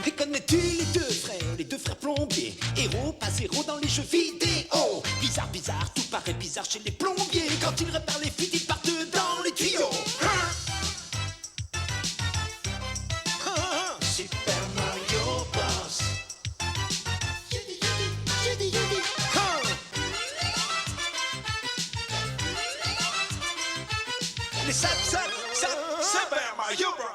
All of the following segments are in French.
Et connais-tu les deux frères plombiers? Héros, pas zéro dans les jeux vidéo. Bizarre, bizarre, tout paraît bizarre chez les plombiers. Quand ils réparent les fuites, ils partent dans les tuyaux. Super Mario Bros. Les Super Mario Bros.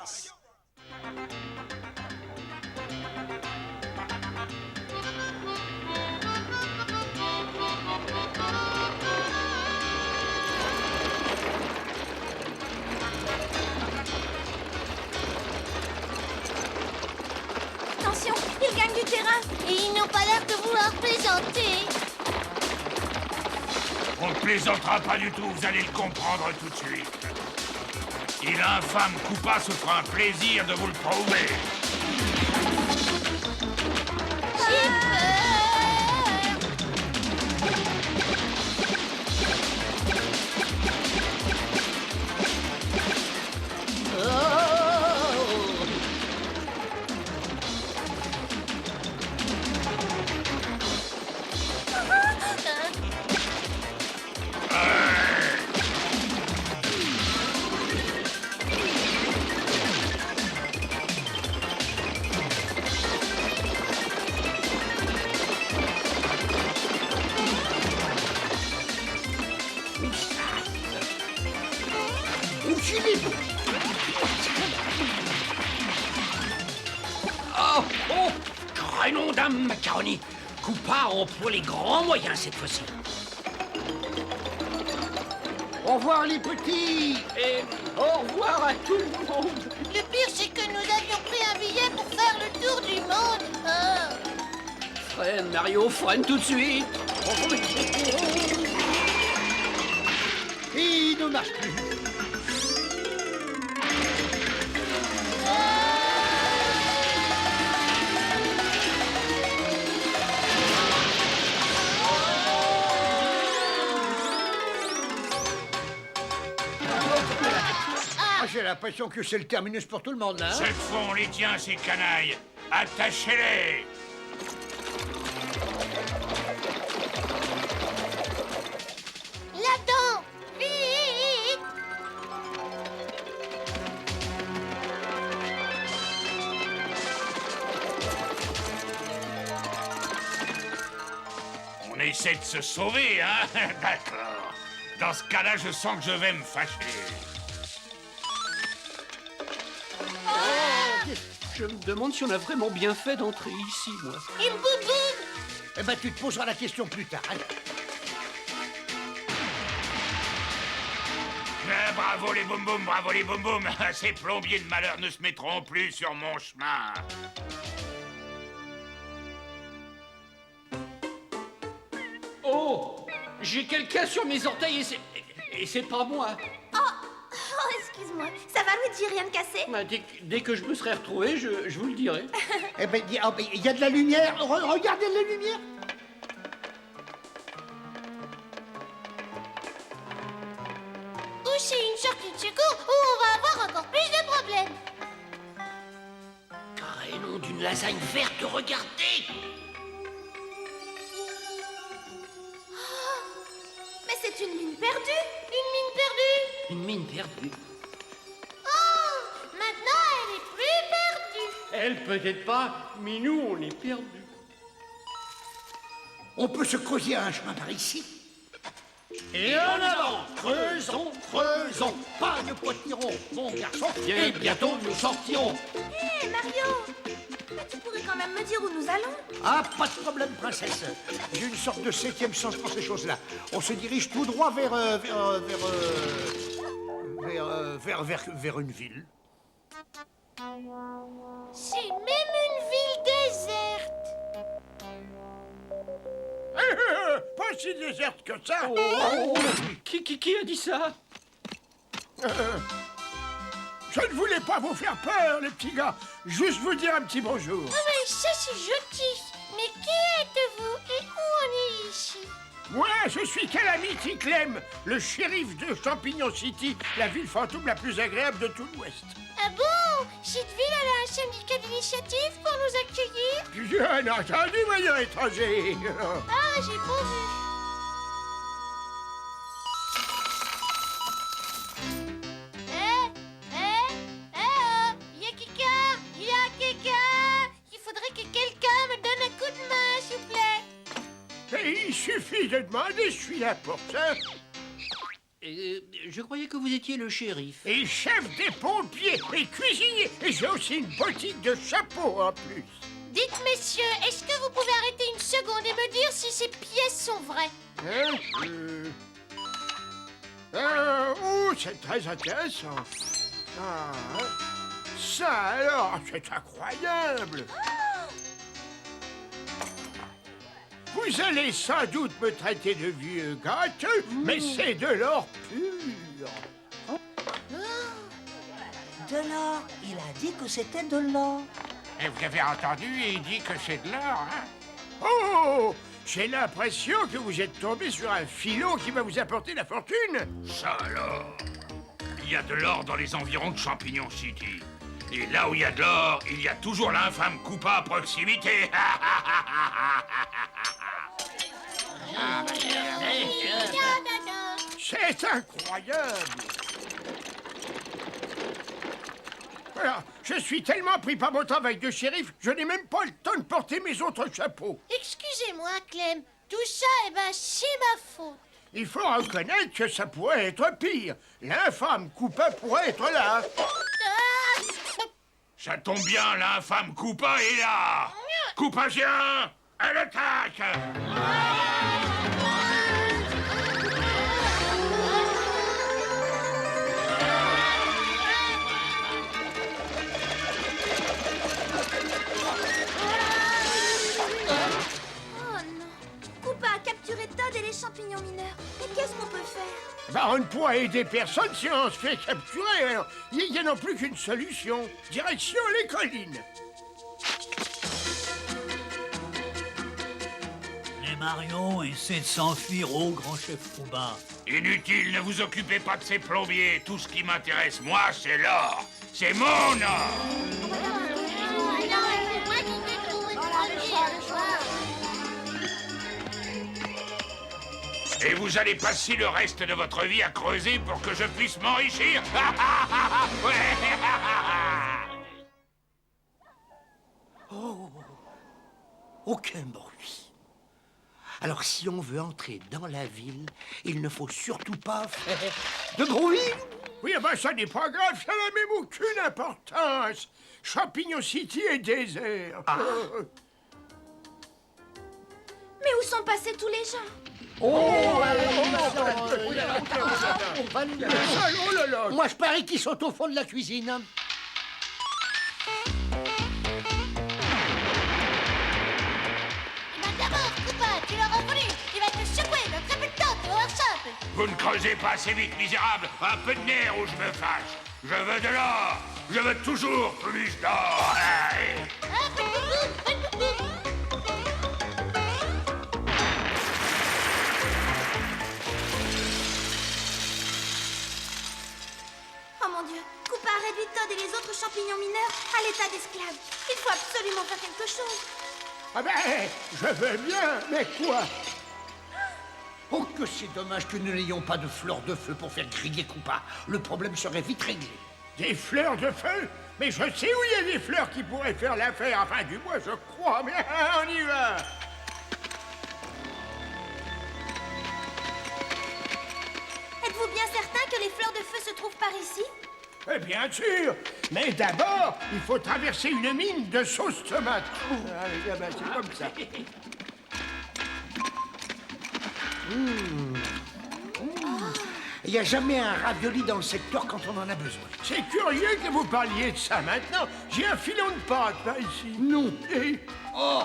Attention, ils gagnent du terrain et ils n'ont pas l'air de vouloir plaisanter. On ne plaisantera pas du tout, vous allez le comprendre tout de suite. Et l'infâme Koopa se fera un plaisir de vous le prouver. J'ai peur. Oh, oh, crénom dame macaroni. Koopa emploie les grands moyens cette fois-ci. Au revoir les petits et au revoir à tout le monde. Le pire, c'est que nous avions pris un billet pour faire le tour du monde. Freine, Mario, freine tout de suite. Il ne marche plus. J'ai l'impression que c'est le terminus pour tout le monde, là. Hein? Cette fois, on les tient, ces canailles. Attachez-les. Là-dedans, vite. On essaie de se sauver, hein? D'accord. Dans ce cas-là, je sens que je vais me fâcher. Je me demande si on a vraiment bien fait d'entrer ici, moi. Une boum boum. Eh ben, tu te poseras la question plus tard. Allez. Ah, bravo les boum boum, bravo les boum boum. Ces plombiers de malheur ne se mettront plus sur mon chemin. Oh, j'ai quelqu'un sur mes orteils et c'est pas moi. Oh, excuse-moi. Ça va, Luigi, rien de cassé? Bah, dès que je me serai retrouvé, je vous le dirai. Eh ben, il y a de la lumière. Regardez la lumière. Ou c'est une sortie de secours où on va avoir encore plus de problèmes. Crénom d'une lasagne verte, regardez. Mais c'est une mine perdue. Une mine perdue. Une mine perdue. Oh, maintenant elle est plus perdue. Elle peut-être pas, mais nous, on est perdus. On peut se creuser un chemin par ici. Et en avant, creusons, creusons, pas de potiron, mon garçon, et bientôt nous sortirons. Hé, Mario, mais tu pourrais quand même me dire où nous allons? Ah, pas de problème, princesse. J'ai une sorte de 7e sens pour ces choses-là. On se dirige tout droit vers une ville. C'est même une ville déserte. Pas si déserte que ça. Oh, qui a dit ça? Je ne voulais pas vous faire peur, les petits gars. Juste vous dire un petit bonjour. Oh, mais ça c'est gentil. Mais qui êtes-vous et où on est ici? Moi, je suis Calamity Clem, le shérif de Champignon City, la ville fantôme la plus agréable de tout l'Ouest. Ah bon? Cette ville, elle a un syndicat l'initiative pour nous accueillir? Bien entendu, voyons, étranger. Ah, j'ai pas vu. Il y a quelqu'un? Il faudrait que quelqu'un me donne un coup de main, s'il vous plaît. Mais il suffit de demander, je suis là pour ça. Je croyais que vous étiez le shérif. Et chef des pompiers et cuisinier. Et j'ai aussi une boutique de chapeaux en plus. Dites, messieurs, est-ce que vous pouvez arrêter une seconde et me dire si ces pièces sont vraies? Hein? Oh, c'est très intéressant. Ah, hein. Ça alors, c'est incroyable. Vous allez sans doute me traiter de vieux gâteux, mais c'est de l'or pur. De l'or. Il a dit que c'était de l'or. Et vous avez entendu, il dit que c'est de l'or, hein? Oh, j'ai l'impression que vous êtes tombé sur un filon qui va vous apporter la fortune. Ça alors? Il y a de l'or dans les environs de Champignon City. Et là où il y a de l'or, il y a toujours l'infâme Koopa à proximité. C'est incroyable. Voilà, je suis tellement pris par mon travail de shérif, je n'ai même pas le temps de porter mes autres chapeaux. Excusez-moi, Clem. Tout ça, c'est ma faute. Il faut reconnaître que ça pourrait être pire. L'infâme Koopa pourrait être là. Ça tombe bien, l'infâme Koopa est là. Koopasien, à l'attaque! Todd et les champignons mineurs. Mais qu'est-ce qu'on peut faire? Bah, on ne pourra aider personne si on se fait capturer. Alors, il n'y a non plus qu'une solution. Direction les collines. Les Marions essaient de s'enfuir au grand chef Fouba. Inutile, ne vous occupez pas de ces plombiers. Tout ce qui m'intéresse, moi, c'est l'or. C'est mon or. Et vous allez passer le reste de votre vie à creuser pour que je puisse m'enrichir. Oh, aucun bruit. Alors si on veut entrer dans la ville, il ne faut surtout pas faire de bruit. Oui, ben ça n'est pas grave, ça n'a même aucune importance. Champignon City est désert. Ah. Mais où sont passés tous les gens? Oh là là. Moi, je parie qu'ils sont au fond de la cuisine. D'abord, Koopa, tu l'auras voulu. Il va te secouer le crépitant de Warsop. Vous ne creusez pas assez vite, misérable. Un peu de nerf ou je me fâche. Je veux de l'or. Je veux toujours plus d'or. Oh mon Dieu, Koopa a réduit Todd et les autres champignons mineurs à l'état d'esclaves. Il faut absolument faire quelque chose. Ah ben, je veux bien, mais quoi? Oh, que c'est dommage que nous n'ayons pas de fleurs de feu pour faire griller Koopa. Le problème serait vite réglé. Des fleurs de feu? Mais je sais où il y a des fleurs qui pourraient faire l'affaire. Enfin, du moins, je crois. Mais on y va. Êtes-vous bien certain que les fleurs de feu se trouvent par ici? Eh bien sûr. Mais d'abord, il faut traverser une mine de sauce tomate. Allez, ben, c'est comme ça. Il n'y a jamais un ravioli dans le secteur quand on en a besoin. C'est curieux que vous parliez de ça maintenant. J'ai un filon de pâte, là, ici. Non. Et... Oh,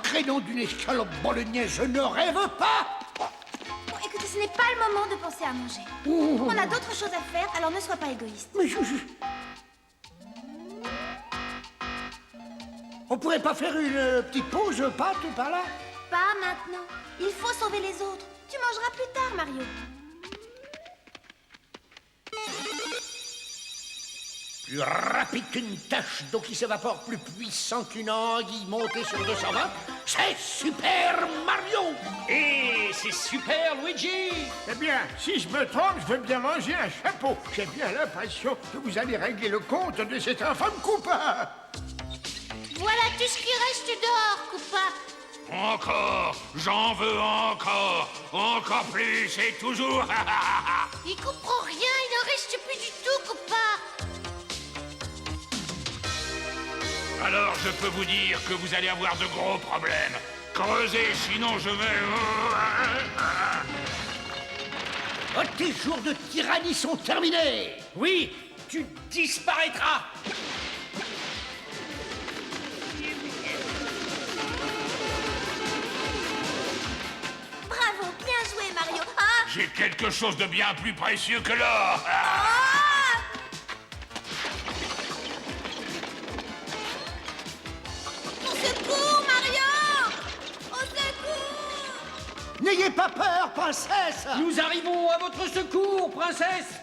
crénom d'une escalope bolognaise, je ne rêve pas. Bon, écoutez, ce n'est pas le moment de penser à manger. On a d'autres choses à faire, alors ne sois pas égoïste. Mais On pourrait pas faire une petite pause pâte par là? Pas maintenant. Il faut sauver les autres. Tu mangeras plus tard, Mario. plus rapide qu'une tache d'eau qui s'évapore, plus puissant qu'une anguille montée sur 220. C'est Super Mario! Et c'est super, Luigi. Eh bien, si je me trompe, je veux bien manger un chapeau. J'ai bien l'impression que vous allez régler le compte de cet infâme Koopa. Voilà tout ce qui reste dehors, Koopa. Encore, j'en veux encore plus et toujours. Il comprend rien, il n'en reste plus du tout, Koopa. Alors je peux vous dire que vous allez avoir de gros problèmes. Creusez, sinon je vais... Oh, tes jours de tyrannie sont terminés! Oui, tu disparaîtras. Bravo, bien joué, Mario. Ah, J'ai quelque chose de bien plus précieux que l'or. Au secours, Mario! Au secours! N'ayez pas peur, princesse! Nous arrivons à votre secours, princesse.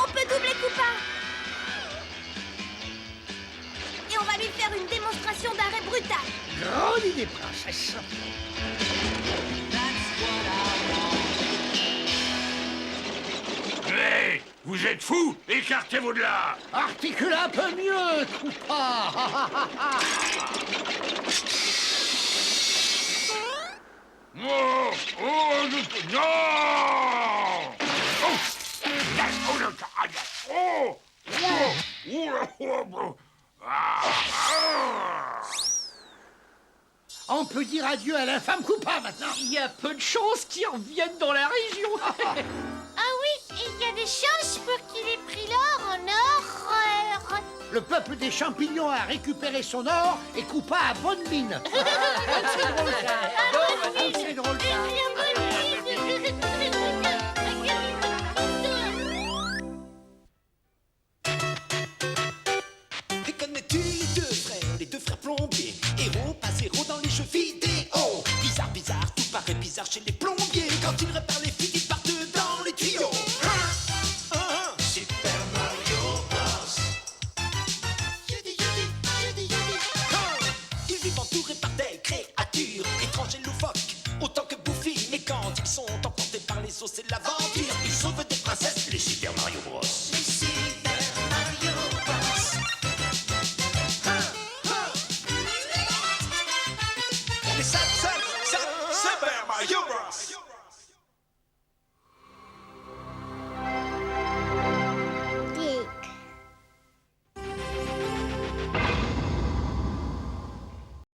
On peut doubler Koopa. Et on va lui faire une démonstration d'arrêt brutal. Grande idée, princesse! Hé, vous êtes fous? Écartez-vous de là. Articule un peu mieux, Koopa! Oh, non! Oh! On peut dire adieu à l'infâme Koopa maintenant! Il y a peu de chances qu'ils reviennent dans la région. Ah oui, il y a des chances pour qu'il ait pris l'or en or. Le peuple des champignons a récupéré son or et Koopa a bonne mine. C'est drôle ça. C'est drôle ça. Et connais-tu les deux frères plombiers? Héros, pas zéro dans les jeux vidéo. Bizarre, bizarre, tout paraît bizarre chez les plombiers. Quand ils réparent les fuites, ils partent dans les tuyaux. Super Mario Bros. Ils vivent entourés par des créatures étranges et loufoques, autant que bouffies. Mais quand ils sont emportés par les eaux, c'est l'aventure. Ils sauvent des princesses, les Super Mario Bros. Les Super Mario Bros. Les Super Mario Bros.